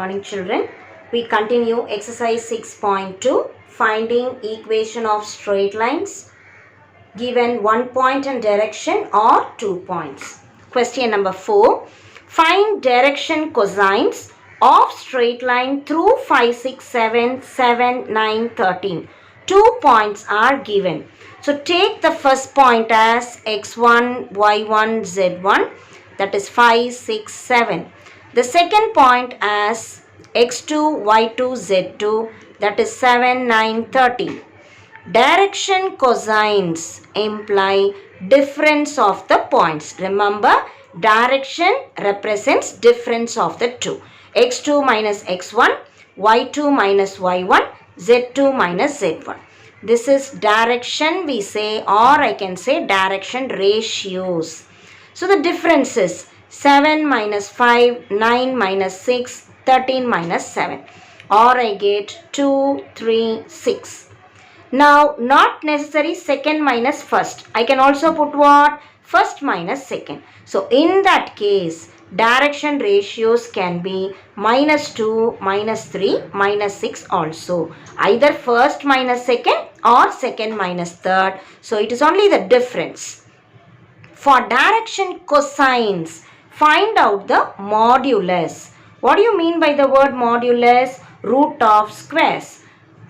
morning children. We continue exercise 6.2, finding equation of straight lines given 1 point and direction or 2 points. Question number 4, find direction cosines of straight line through 5, 6, 7, 7, 9, 13. 2 points are given. So take the first point as x1, y1, z1, that is 5, 6, 7. The second point as x2, y2, z2, that is 7, 9, 13. Direction cosines imply difference of the points. Remember, direction represents difference of the two. x2 minus x1, y2 minus y1, z2 minus z1. This is direction we say, or I can say direction ratios. So the difference is 7 minus 5, 9 minus 6, 13 minus 7. Or I get 2, 3, 6. Now, not necessary second minus first. I can also put what? First minus second. So, in that case, direction ratios can be minus 2, minus 3, minus 6 also. Either first minus second or second minus third. So, it is only the difference. For direction cosines, find out the modulus. What do you mean by the word modulus? Root of squares.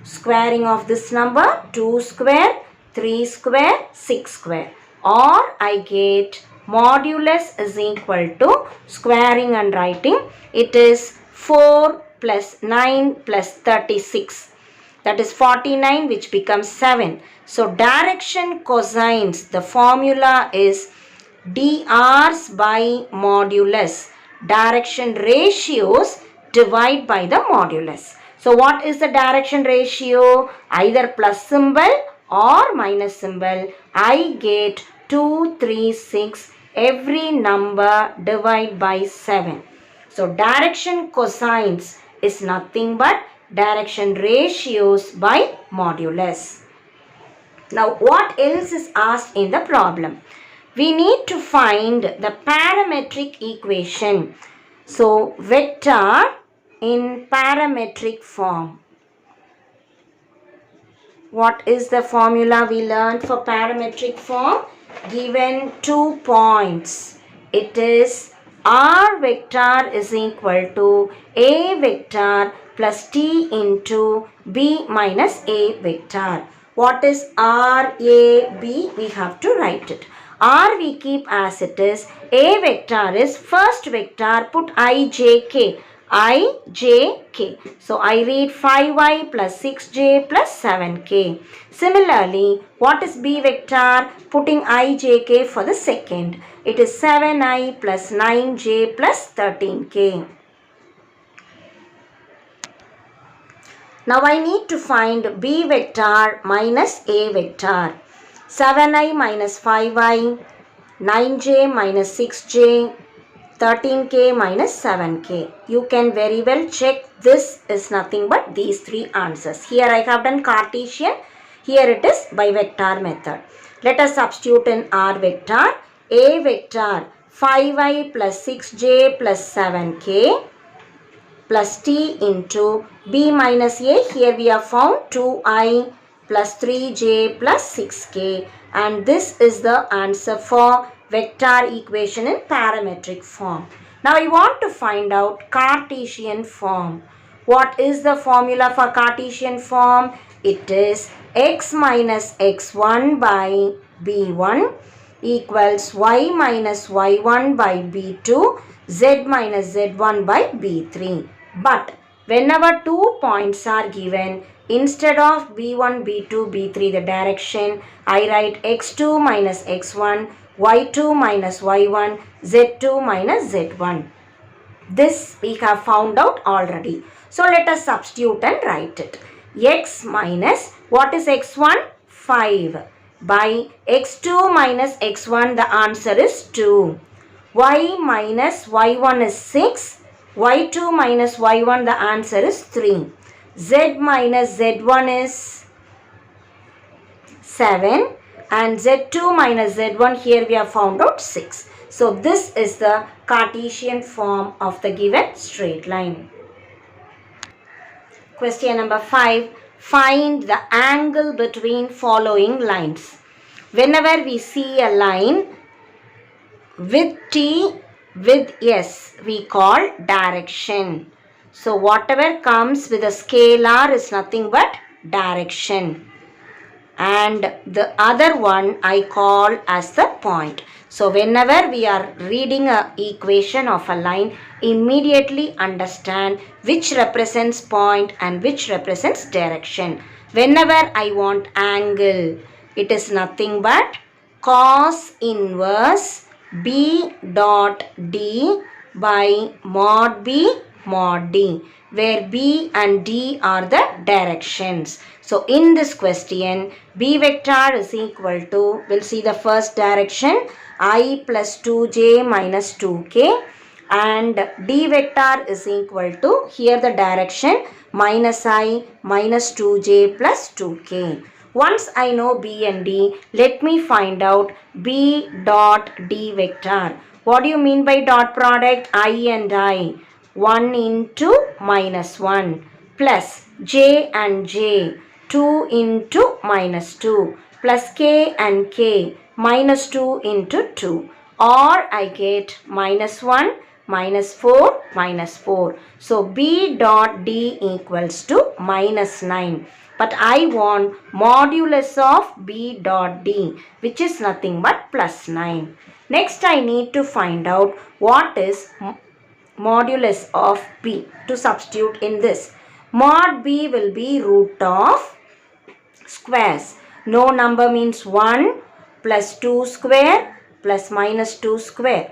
Squaring of this number, 2 square, 3 square, 6 square. Or I get modulus is equal to squaring and writing. It is 4 plus 9 plus 36. That is 49, which becomes 7. So direction cosines, the formula is dR's by modulus. Direction ratios divide by the modulus. So what is the direction ratio? Either plus symbol or minus symbol. I get 2, 3, 6. Every number divide by 7. So direction cosines is nothing but direction ratios by modulus. Now what else is asked in the problem? We need to find the parametric equation. So vector in parametric form. What is the formula we learned for parametric form? Given 2 points. It is r vector is equal to a vector plus t into b minus a vector. What is r, a, b? We have to write it. R we keep as it is. A vector is first vector. Put I, j, k. I, j, k. So I read 5i plus 6j plus 7k. Similarly, what is b vector? Putting I, j, k for the second. It is 7i plus 9j plus 13k. Now I need to find b vector minus a vector. 7i minus 5i, 9j minus 6j, 13k minus 7k. You can very well check, this is nothing but these three answers. Here I have done Cartesian. Here it is by vector method. Let us substitute in r vector. A vector 5i plus 6j plus 7k plus t into b minus a. Here we have found 2i plus 3j plus 6k, and this is the answer for vector equation in parametric form. Now I want to find out Cartesian form. What is the formula for Cartesian form? It is x minus x1 by b1 equals y minus y1 by b2, z minus z1 by b3. But whenever 2 points are given, instead of b1, b2, b3, the direction, I write x2 minus x1, y2 minus y1, z2 minus z1. This we have found out already. So let us substitute and write it. X minus, what is x1? 5. By x2 minus x1, the answer is 2. Y minus y1 is 6. Y2 minus y1, the answer is 3. Z minus z1 is 7. And z2 minus z1, here we have found out 6. So this is the Cartesian form of the given straight line. Question number 5. Find the angle between following lines. Whenever we see a line with T, with S, we call direction. So whatever comes with a scalar is nothing but direction. And the other one I call as the point. So whenever we are reading a equation of a line, immediately understand which represents point and which represents direction. Whenever I want angle, it is nothing but cos inverse B dot D by mod B mod D, where B and D are the directions. So in this question, B vector is equal to, we'll see the first direction, I plus 2j minus 2k, and D vector is equal to, here the direction, minus I minus 2j plus 2k. Once I know B and D, let me find out B dot D vector. What do you mean by dot product? I and I. 1 into minus 1 plus j and j. 2 into minus 2 plus k and k minus 2 into 2. Or I get minus 1 minus 4 minus 4. So B dot D equals to minus 9. But I want modulus of B dot D, which is nothing but plus 9. Next I need to find out what is modulus of B. To substitute in this, mod B will be root of squares. No number means 1 plus 2 square plus minus 2 square.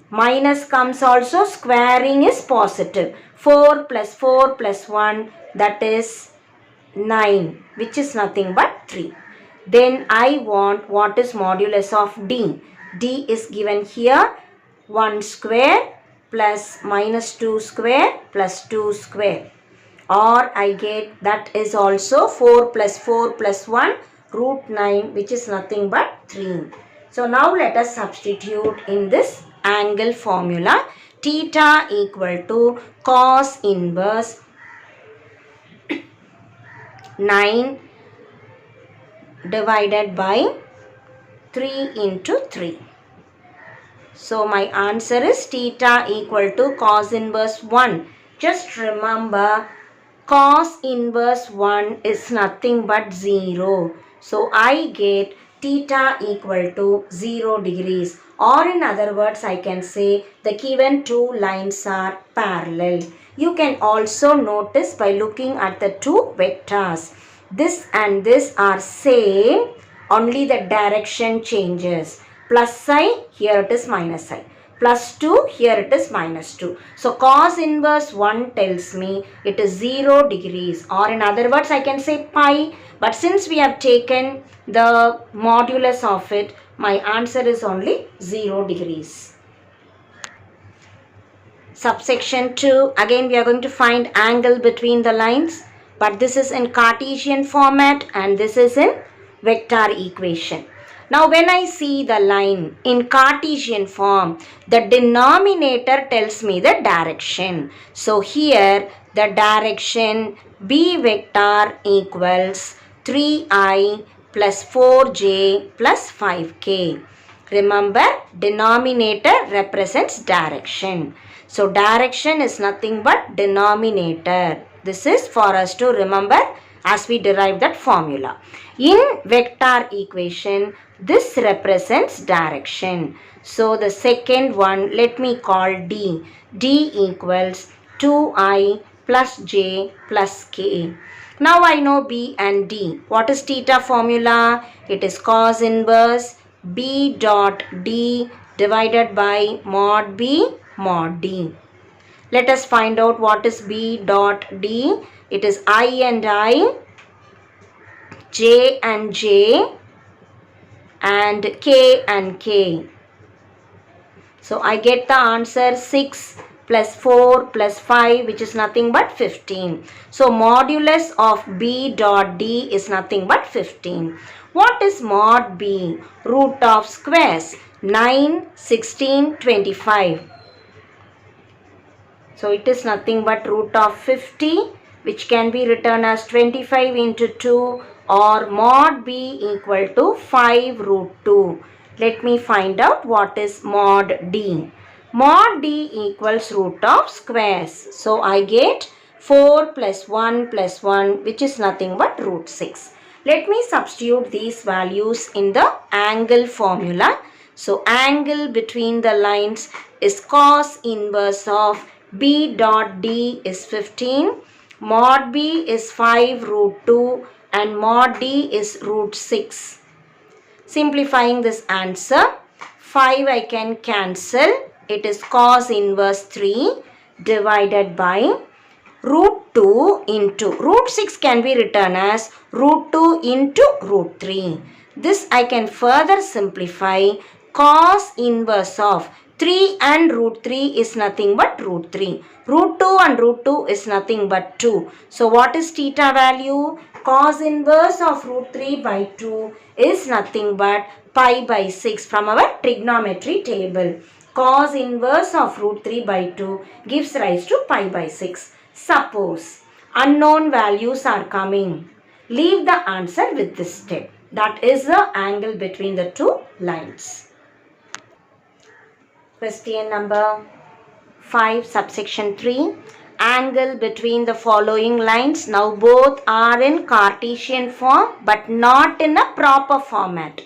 Minus comes also, squaring is positive. 4 plus 4 plus 1, that is 9, which is nothing but 3. Then I want what is modulus of D. D is given here, 1 square plus minus 2 square plus 2 square. Or I get that is also 4 plus 4 plus 1, root 9, which is nothing but 3. So now let us substitute in this angle formula. Theta equal to cos inverse 9 divided by 3 into 3. So my answer is theta equal to cos inverse 1. Just remember, cos inverse 1 is nothing but 0. So I get theta equal to 0 degrees. Or in other words, I can say the given two lines are parallel. You can also notice by looking at the two vectors. This and this are same, only the direction changes. Plus I, here it is minus I. Plus 2, here it is minus 2. So cos inverse 1 tells me it is 0 degrees. Or in other words, I can say pi. But since we have taken the modulus of it, my answer is only 0 degrees. Subsection 2, again we are going to find angle between the lines. But this is in Cartesian format and this is in vector equation. Now when I see the line in Cartesian form, the denominator tells me the direction. So here the direction B vector equals 3I plus 4j plus 5k. Remember, denominator represents direction. So direction is nothing but denominator. This is for us to remember as we derive that formula. In vector equation, this represents direction. So the second one, let me call D. D equals 2I plus j plus k. Now I know B and D. What is theta formula? It is cos inverse B dot D divided by mod B mod D. Let us find out what is B dot D. It is I and I, J and J, and K and K. So I get the answer 6 plus 4 plus 5, which is nothing but 15. So modulus of B dot D is nothing but 15. What is mod B? Root of squares 9, 16, 25. So it is nothing but root of 50 which can be written as 25 into 2 or mod b equal to 5 root 2. Let me find out what is mod d. Mod d equals root of squares. So I get 4 plus 1 which is nothing but root 6. Let me substitute these values in the angle formula. So angle between the lines is cos inverse of b dot d is 15. Mod b is 5 root 2 and mod d is root 6. Simplifying this answer, 5 I can cancel. It is cos inverse 3 divided by root 2 into root 6 can be written as root 2 into root 3. This I can further simplify. Cos inverse of 3 and root 3 is nothing but root 3. Root 2 and root 2 is nothing but 2. So what is theta value? Cos inverse of root 3 by 2 is nothing but pi by 6 from our trigonometry table. Cos inverse of root 3 by 2 gives rise to pi by 6. Suppose unknown values are coming. Leave the answer with this step. That is the angle between the two lines. Question number 5 subsection 3. Angle between the following lines. Now both are in Cartesian form but not in a proper format.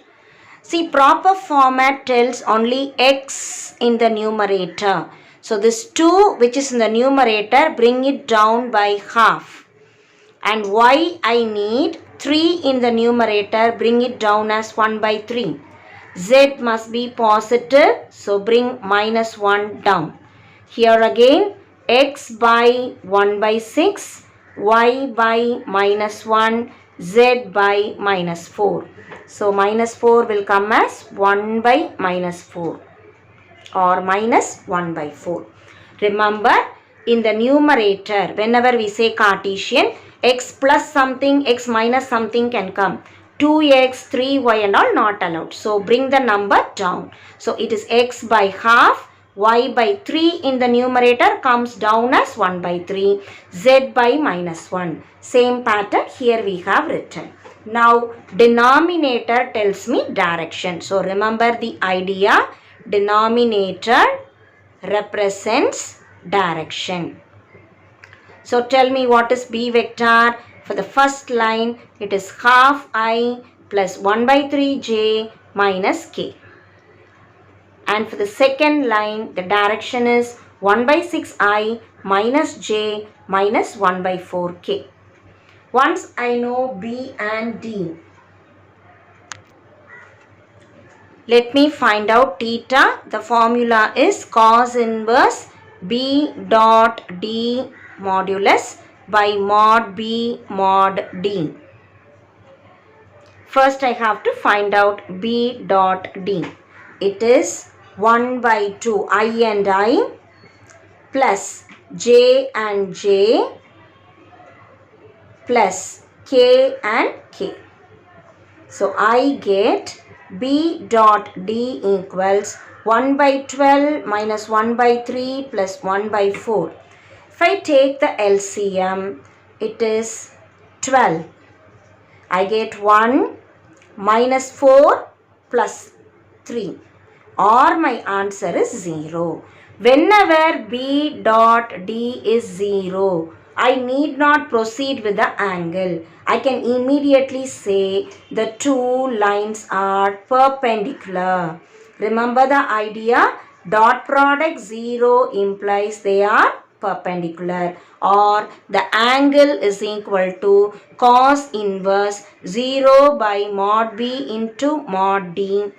See, proper format tells only x in the numerator. So this 2 which is in the numerator, bring it down by half. And y I need 3 in the numerator, bring it down as 1 by 3. Z must be positive, so bring minus 1 down. Here again, x by 1 by 6, y by minus 1, z by minus 4. So minus 4 will come as 1 by minus 4 or minus 1 by 4. Remember, in the numerator, whenever we say Cartesian, x plus something, x minus something can come. 2x, 3y and all not allowed. So bring the number down. So it is x by half, y by 3 in the numerator comes down as 1 by 3, z by minus 1. Same pattern here we have written. Now denominator tells me direction. So remember the idea, denominator represents direction. So tell me what is b vector. For the first line, it is half I plus 1 by 3j minus k. And for the second line, the direction is 1 by 6i minus j minus 1 by 4k. Once I know b and d, let me find out theta. The formula is cos inverse b dot d modulus by mod b mod d. First I have to find out b dot d. It is 1 by 2 I and I plus j and j plus k and k. So I get b dot d equals 1 by 12 minus 1 by 3 plus 1 by 4. If I take the LCM, it is 12. I get 1 minus 4 plus 3, or my answer is 0. Whenever b dot d is 0, I need not proceed with the angle. I can immediately say the two lines are perpendicular. Remember the idea, dot product 0 implies they are perpendicular, or the angle is equal to cos inverse 0 by mod b into mod d,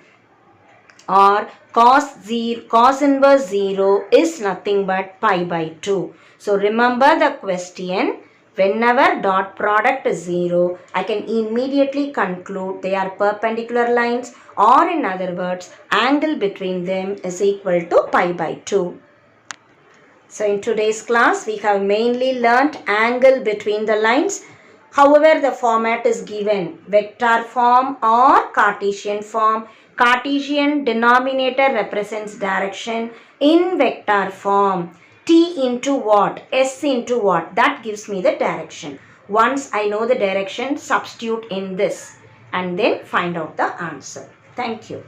or cos inverse 0 is nothing but pi by 2. So remember the question, whenever dot product is 0, I can immediately conclude they are perpendicular lines, or in other words, angle between them is equal to pi by 2. So in today's class, we have mainly learnt angle between the lines. However, the format is given vector form or Cartesian form. Cartesian denominator represents direction in vector form. T into what? S into what? That gives me the direction. Once I know the direction, substitute in this and then find out the answer. Thank you.